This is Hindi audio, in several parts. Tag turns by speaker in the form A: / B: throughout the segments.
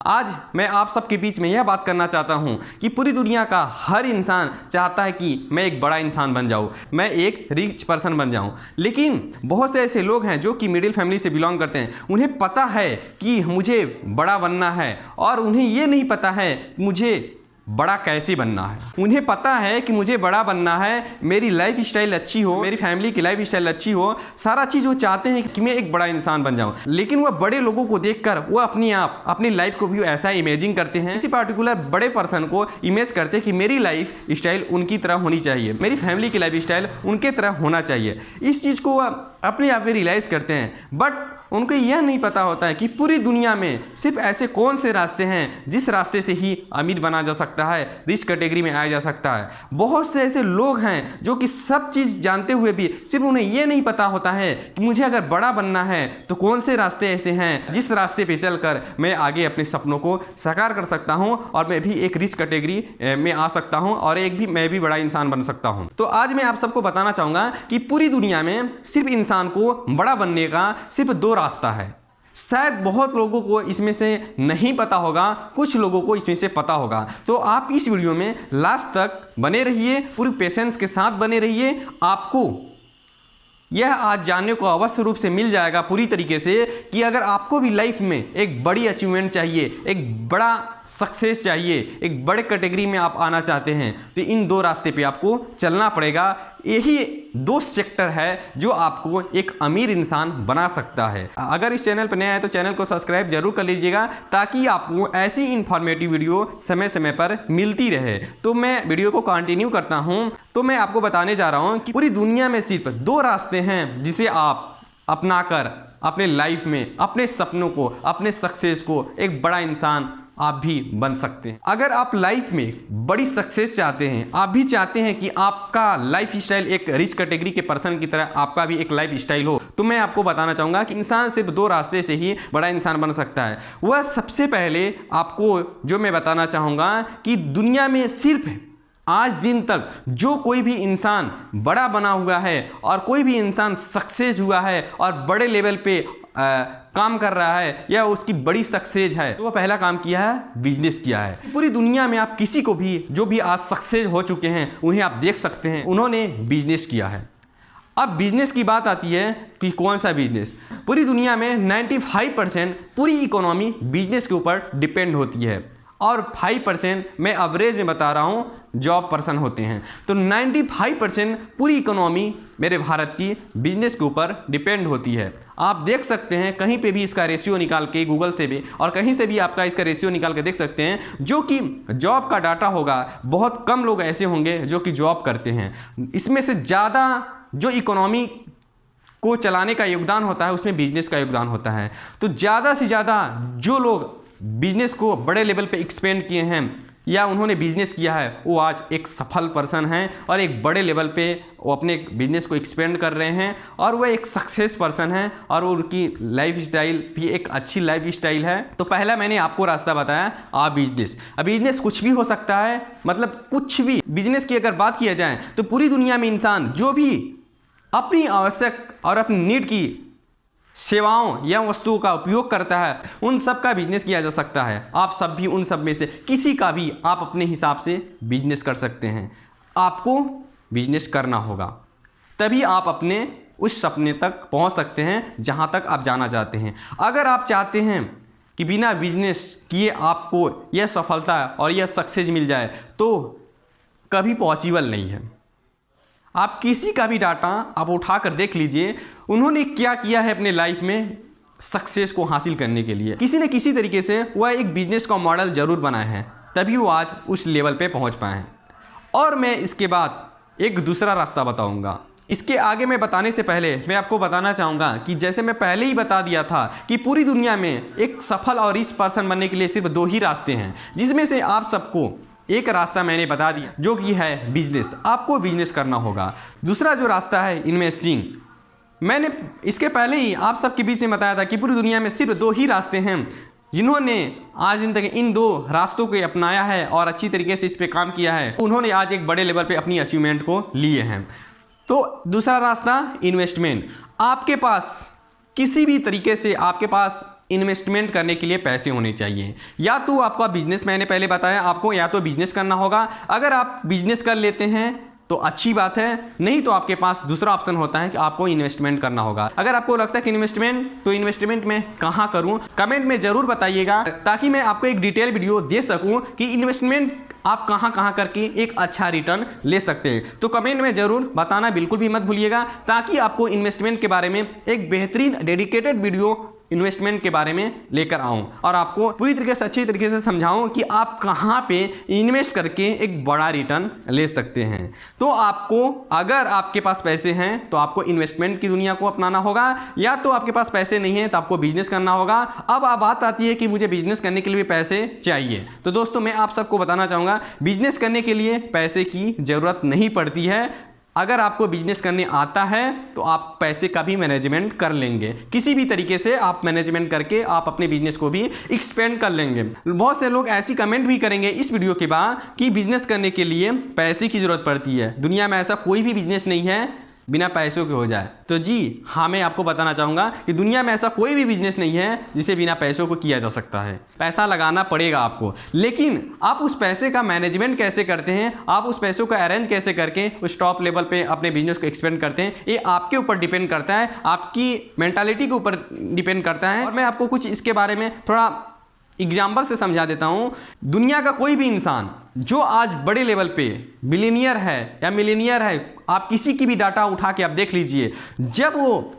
A: आज मैं आप सबके बीच में यह बात करना चाहता हूं कि पूरी दुनिया का हर इंसान चाहता है कि मैं एक बड़ा इंसान बन जाऊं, मैं एक रिच पर्सन बन जाऊं। लेकिन बहुत से ऐसे लोग हैं जो कि मिडिल फैमिली से बिलोंग करते हैं, उन्हें पता है कि मुझे बड़ा बनना है और उन्हें ये नहीं पता है मुझे बड़ा कैसे बनना है। उन्हें पता है कि मुझे बड़ा बनना है, मेरी लाइफ स्टाइल अच्छी हो, मेरी फैमिली की लाइफ स्टाइल अच्छी हो, सारा चीज़ वो चाहते हैं कि मैं एक बड़ा इंसान बन जाऊं। लेकिन वह बड़े लोगों को देखकर वो अपनी लाइफ को भी ऐसा इमेजिन करते हैं, किसी पर्टिकुलर बड़े पर्सन को इमेज करते हैं कि मेरी लाइफ स्टाइल उनकी तरह होनी चाहिए, मेरी फैमिली की लाइफ स्टाइल उनके तरह होना चाहिए। इस चीज़ को वह अपने आप में रियलाइज़ करते हैं, बट उनको यह नहीं पता होता है कि पूरी दुनिया में सिर्फ ऐसे कौन से रास्ते हैं जिस रास्ते से ही अमीर बना जा सकता है, रिच कैटेगरी में आया जा सकता है। बहुत से ऐसे लोग हैं जो कि सब चीज़ जानते हुए भी सिर्फ उन्हें यह नहीं पता होता है कि मुझे अगर बड़ा बनना है तो कौन से रास्ते ऐसे हैं जिस रास्ते पे चलकर मैं आगे अपने सपनों को साकार कर सकता हूं और मैं भी एक रिच कैटेगरी में आ सकता हूं और मैं भी बड़ा इंसान बन सकता हूं। तो आज मैं आप सबको बताना चाहूँगा कि पूरी दुनिया में सिर्फ इंसान को बड़ा बनने का सिर्फ दो रास्ता है। शायद बहुत लोगों को इसमें से नहीं पता होगा, कुछ लोगों को इसमें से पता होगा। तो आप इस वीडियो में लास्ट तक बने रहिए, पूरी पेशेंस के साथ बने रहिए। आपको यह आज जानने को अवश्य रूप से मिल जाएगा पूरी तरीके से कि अगर आपको भी लाइफ में एक बड़ी अचीवमेंट चाहिए, एक बड़ा सक्सेस चाहिए, एक बड़े कैटेगरी में आप आना चाहते हैं, तो इन दो रास्ते पे आपको चलना पड़ेगा। यही दो सेक्टर है जो आपको एक अमीर इंसान बना सकता है। अगर इस चैनल पर नया है तो चैनल को सब्सक्राइब जरूर कर लीजिएगा ताकि आपको ऐसी इंफॉर्मेटिव वीडियो समय समय पर मिलती रहे। तो मैं वीडियो को कंटिन्यू करता हूं। तो मैं आपको बताने जा रहा हूं कि पूरी दुनिया में सिर्फ दो रास्ते हैं जिसे आप अपनाकर अपने लाइफ में अपने सपनों को, अपने सक्सेस को, एक बड़ा इंसान आप भी बन सकते हैं। अगर आप लाइफ में बड़ी सक्सेस चाहते हैं, आप भी चाहते हैं कि आपका लाइफ स्टाइल एक रिच कैटेगरी के पर्सन की तरह आपका भी एक लाइफ स्टाइल हो, तो मैं आपको बताना चाहूँगा कि इंसान सिर्फ दो रास्ते से ही बड़ा इंसान बन सकता है। वह सबसे पहले आपको जो मैं बताना चाहूँगा कि दुनिया में सिर्फ आज दिन तक जो कोई भी इंसान बड़ा बना हुआ है और कोई भी इंसान सक्सेस हुआ है और बड़े लेवल पे काम कर रहा है या उसकी बड़ी सक्सेस है, तो वह पहला काम किया है, बिजनेस किया है। पूरी दुनिया में आप किसी को भी जो भी आज सक्सेस हो चुके हैं उन्हें आप देख सकते हैं, उन्होंने बिजनेस किया है। अब बिजनेस की बात आती है कि कौन सा बिजनेस। पूरी दुनिया में 95% पूरी इकोनॉमी बिजनेस के ऊपर डिपेंड होती है और 5% मैं एवरेज में बता रहा हूँ जॉब पर्सन होते हैं। तो 95% पूरी इकोनॉमी मेरे भारत की बिजनेस के ऊपर डिपेंड होती है। आप देख सकते हैं कहीं पे भी इसका रेशियो निकाल के, गूगल से भी और कहीं से भी आपका इसका रेशियो निकाल के देख सकते हैं, जो कि जॉब का डाटा होगा, बहुत कम लोग ऐसे होंगे जो कि जॉब करते हैं। इसमें से ज़्यादा जो इकोनॉमी को चलाने का योगदान होता है उसमें बिजनेस का योगदान होता है। तो ज़्यादा से ज़्यादा जो लोग बिजनेस को बड़े लेवल पे एक्सपेंड किए हैं या उन्होंने बिजनेस किया है, वो आज एक सफल पर्सन हैं और एक बड़े लेवल पे वो अपने बिजनेस को एक्सपेंड कर रहे हैं और वह एक सक्सेस पर्सन है और उनकी लाइफ स्टाइल भी एक अच्छी लाइफ स्टाइल है। तो पहला मैंने आपको रास्ता बताया, आप बिजनेस। अब बिजनेस कुछ भी हो सकता है, मतलब कुछ भी। बिजनेस की अगर बात किया जाए तो पूरी दुनिया में इंसान जो भी अपनी आवश्यक और अपनी नीड की सेवाओं या वस्तुओं का उपयोग करता है, उन सब का बिजनेस किया जा सकता है। आप सब भी उन सब में से किसी का भी आप अपने हिसाब से बिजनेस कर सकते हैं। आपको बिजनेस करना होगा, तभी आप अपने उस सपने तक पहुंच सकते हैं जहां तक आप जाना चाहते हैं। अगर आप चाहते हैं कि बिना बिजनेस किए आपको यह सफलता और यह सक्सेस मिल जाए, तो कभी पॉसिबल नहीं है। आप किसी का भी डाटा आप उठाकर देख लीजिए, उन्होंने क्या किया है अपने लाइफ में सक्सेस को हासिल करने के लिए। किसी न किसी तरीके से वह एक बिजनेस का मॉडल जरूर बनाए हैं, तभी वो आज उस लेवल पे पहुंच पाए हैं। और मैं इसके बाद एक दूसरा रास्ता बताऊंगा। इसके आगे मैं बताने से पहले मैं आपको बताना चाहूँगा कि जैसे मैं पहले ही बता दिया था कि पूरी दुनिया में एक सफल और रिच पर्सन बनने के लिए सिर्फ दो ही रास्ते हैं, जिसमें से आप सबको एक रास्ता मैंने बता दिया जो कि है बिजनेस। आपको बिजनेस करना होगा। दूसरा जो रास्ता है इन्वेस्टिंग। मैंने इसके पहले ही आप सबके बीच में बताया था कि पूरी दुनिया में सिर्फ दो ही रास्ते हैं जिन्होंने आज दिन तक इन दो रास्तों को अपनाया है और अच्छी तरीके से इस पर काम किया है, उन्होंने आज एक बड़े लेवल पे अपनी अचीवमेंट को लिए हैं। तो दूसरा रास्ता इन्वेस्टमेंट। आपके पास किसी भी तरीके से आपके पास इन्वेस्टमेंट करने के लिए पैसे होने चाहिए। या तो आपका बिजनेस, मैंने पहले बताया आपको, या तो बिजनेस करना होगा। अगर आप बिजनेस कर लेते हैं तो अच्छी बात है, नहीं तो आपके पास दूसरा ऑप्शन होता है कि आपको इन्वेस्टमेंट करना होगा। अगर आपको लगता है कि इन्वेस्टमेंट, तो इन्वेस्टमेंट में कहाँ करूँ, कमेंट में ज़रूर बताइएगा, ताकि मैं आपको एक डिटेल वीडियो दे सकूँ कि इन्वेस्टमेंट आप कहाँ कहाँ करके एक अच्छा रिटर्न ले सकते हैं। तो कमेंट में ज़रूर बताना बिल्कुल भी मत भूलिएगा, ताकि आपको इन्वेस्टमेंट के बारे में एक बेहतरीन डेडिकेटेड वीडियो इन्वेस्टमेंट के बारे में लेकर आऊं और आपको पूरी तरीके से अच्छी तरीके से समझाऊं कि आप कहां पे इन्वेस्ट करके एक बड़ा रिटर्न ले सकते हैं। तो आपको, अगर आपके पास पैसे हैं तो आपको इन्वेस्टमेंट की दुनिया को अपनाना होगा, या तो आपके पास पैसे नहीं है तो आपको बिजनेस करना होगा। अब बात आती है कि मुझे बिजनेस करने के लिए भी पैसे चाहिए। तो दोस्तों, मैं आप सबको बताना चाहूँगा, बिजनेस करने के लिए पैसे की ज़रूरत नहीं पड़ती है। अगर आपको बिजनेस करने आता है तो आप पैसे का भी मैनेजमेंट कर लेंगे, किसी भी तरीके से आप मैनेजमेंट करके आप अपने बिजनेस को भी एक्सपेंड कर लेंगे। बहुत से लोग ऐसी कमेंट भी करेंगे इस वीडियो के बाद कि बिजनेस करने के लिए पैसे की ज़रूरत पड़ती है, दुनिया में ऐसा कोई भी बिजनेस नहीं है बिना पैसों के हो जाए। तो जी हाँ, मैं आपको बताना चाहूँगा कि दुनिया में ऐसा कोई भी बिजनेस नहीं है जिसे बिना पैसों को किया जा सकता है। पैसा लगाना पड़ेगा आपको, लेकिन आप उस पैसे का मैनेजमेंट कैसे करते हैं, आप उस पैसों को अरेंज कैसे करके उस टॉप लेवल पे अपने बिजनेस को एक्सपेंड करते हैं, ये आपके ऊपर डिपेंड करता है, आपकी मेंटालिटी के ऊपर डिपेंड करता है। और मैं आपको कुछ इसके बारे में थोड़ा एग्जाम्पल से समझा देता हूँ। दुनिया का कोई भी इंसान जो आज बड़े लेवल पे बिलियनियर है या मिलियनियर है, आप किसी की भी डाटा उठा के आप देख लीजिए, जब वो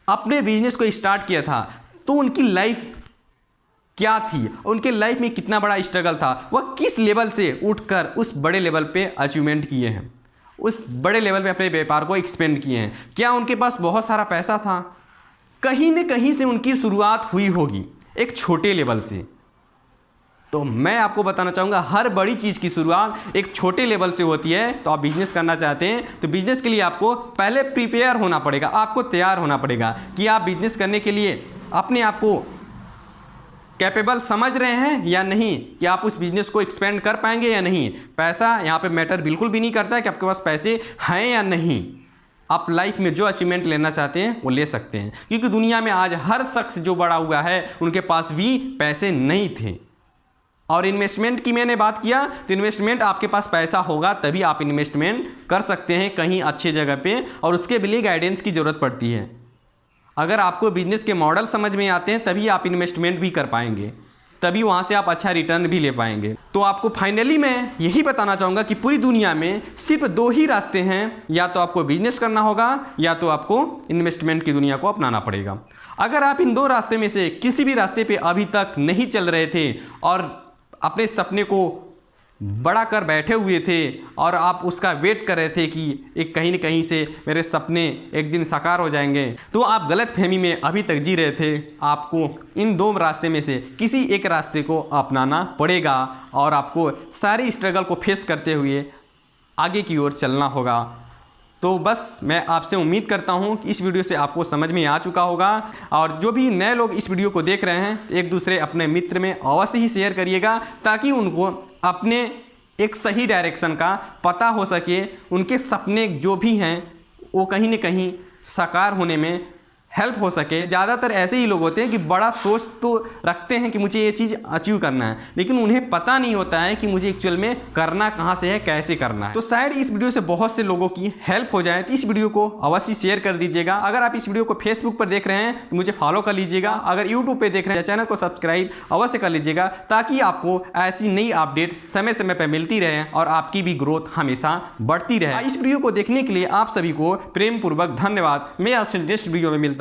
A: अपने बिजनेस को स्टार्ट किया था तो उनकी लाइफ क्या थी, उनके लाइफ में कितना बड़ा स्ट्रगल था, वह किस लेवल से उठकर उस बड़े लेवल पे अचीवमेंट किए हैं, उस बड़े लेवल पे अपने व्यापार को एक्सपेंड किए हैं। क्या उनके पास बहुत सारा पैसा था? कहीं न कहीं से उनकी शुरुआत हुई होगी, एक छोटे लेवल से। तो मैं आपको बताना चाहूँगा, हर बड़ी चीज़ की शुरुआत एक छोटे लेवल से होती है। तो आप बिजनेस करना चाहते हैं तो बिजनेस के लिए आपको पहले प्रिपेयर होना पड़ेगा, आपको तैयार होना पड़ेगा कि आप बिजनेस करने के लिए अपने आप को कैपेबल समझ रहे हैं या नहीं, कि आप उस बिजनेस को एक्सपेंड कर पाएंगे या नहीं। पैसा यहाँ पे मैटर बिल्कुल भी नहीं करता है कि आपके पास पैसे हैं या नहीं। आप लाइफ में जो अचीवमेंट लेना चाहते हैं वो ले सकते हैं, क्योंकि दुनिया में आज हर शख्स जो बड़ा हुआ है उनके पास भी पैसे नहीं थे। और इन्वेस्टमेंट की मैंने बात किया तो इन्वेस्टमेंट, आपके पास पैसा होगा तभी आप इन्वेस्टमेंट कर सकते हैं कहीं अच्छी जगह पे, और उसके लिए गाइडेंस की ज़रूरत पड़ती है। अगर आपको बिजनेस के मॉडल समझ में आते हैं तभी आप इन्वेस्टमेंट भी कर पाएंगे, तभी वहाँ से आप अच्छा रिटर्न भी ले पाएंगे। तो आपको फाइनली मैं यही बताना चाहूँगा कि पूरी दुनिया में सिर्फ दो ही रास्ते हैं, या तो आपको बिजनेस करना होगा या तो आपको इन्वेस्टमेंट की दुनिया को अपनाना पड़ेगा। अगर आप इन दो रास्ते में से किसी भी रास्ते पे अभी तक नहीं चल रहे थे और अपने सपने को बड़ा कर बैठे हुए थे और आप उसका वेट कर रहे थे कि एक कहीं न कहीं से मेरे सपने एक दिन साकार हो जाएंगे, तो आप गलत फहमी में अभी तक जी रहे थे। आपको इन दो रास्ते में से किसी एक रास्ते को अपनाना पड़ेगा और आपको सारी स्ट्रगल को फेस करते हुए आगे की ओर चलना होगा। तो बस मैं आपसे उम्मीद करता हूं कि इस वीडियो से आपको समझ में आ चुका होगा, और जो भी नए लोग इस वीडियो को देख रहे हैं तो एक दूसरे अपने मित्र में अवश्य ही शेयर करिएगा, ताकि उनको अपने एक सही डायरेक्शन का पता हो सके, उनके सपने जो भी हैं वो कहीं न कहीं साकार होने में हेल्प हो सके। ज़्यादातर ऐसे ही लोग होते हैं कि बड़ा सोच तो रखते हैं कि मुझे ये चीज़ अचीव करना है, लेकिन उन्हें पता नहीं होता है कि मुझे एक्चुअल में करना कहाँ से है, कैसे करना है। तो शायद इस वीडियो से बहुत से लोगों की हेल्प हो जाए, तो इस वीडियो को अवश्य शेयर कर दीजिएगा। अगर आप इस वीडियो को फेसबुक पर देख रहे हैं तो मुझे फॉलो कर लीजिएगा, अगर यूट्यूब पर देख रहे हैं चैनल को सब्सक्राइब अवश्य कर लीजिएगा, ताकि आपको ऐसी नई अपडेट समय समय पर मिलती रहे और आपकी भी ग्रोथ हमेशा बढ़ती रहे। इस वीडियो को देखने के लिए आप सभी को प्रेम पूर्वक धन्यवाद। मैं आपसे नेक्स्ट वीडियो में मिलता हूँ।